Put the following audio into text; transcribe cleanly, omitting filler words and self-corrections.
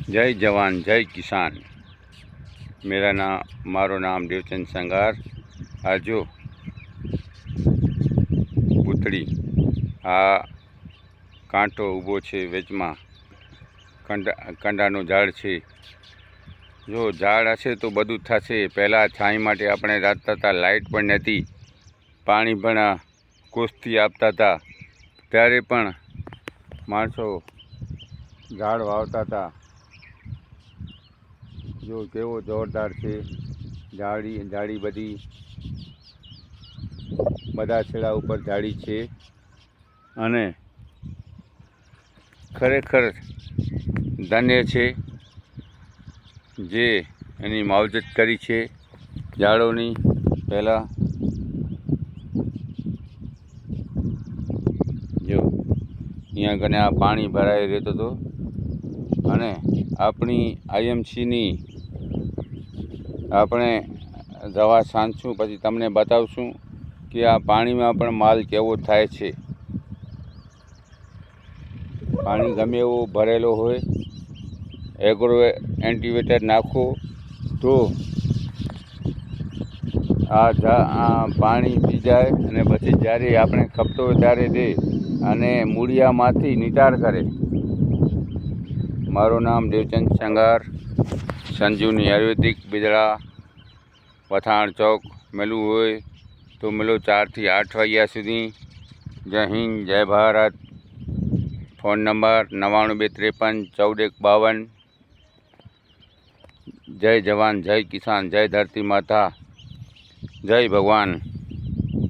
जय जवान जय किसान। मारो नाम देवचंद संगार। आजो पूतળી आ कांटो ऊभो छे वेचमां कंडानुं झाड़ छे। जो झाड़ हशे तो बधुं थशे। पहला छाई माटे आपणे राखता था, लाइट पण नहोती, पाणी पण कोसथी आपता था, त्यारे पण माणसो झाड़ वावता था। जो केवो जोरदार छे। झाड़ी बधी बधा छेड़ा उपर झाड़ी छे अने खरेखर धन्य छे जे एनी मावजत करी छे झाड़ोनी। पहला जो अहींया कने आ पाणी भराई रहेतो तो अने आपणी आईएमसी नी આપણે દવા છાંટશું, પછી તમને બતાવશું કે આ પાણીમાં પણ માલ કેવો થાય છે। પાણી ગમે એવો ભરેલો હોય, એગ્રો એન્ટીવેટર નાખો તો આ પાણી પી જાય અને પછી જ્યારે આપણે ખપતો હોય ત્યારે દે અને મૂળિયામાંથી નિતાર કરે। મારું નામ દેવચંદ સંગાર, संजीवनी आयुर्वेदिक बिदड़ा वथाण चौक। मिलू होय तो मिलो 4 થી 8 वाग्या सुधी। जय हिंद जय भारत। Phone number 9923545152। जय जवान जय किसान जय धरती माता जय भगवान।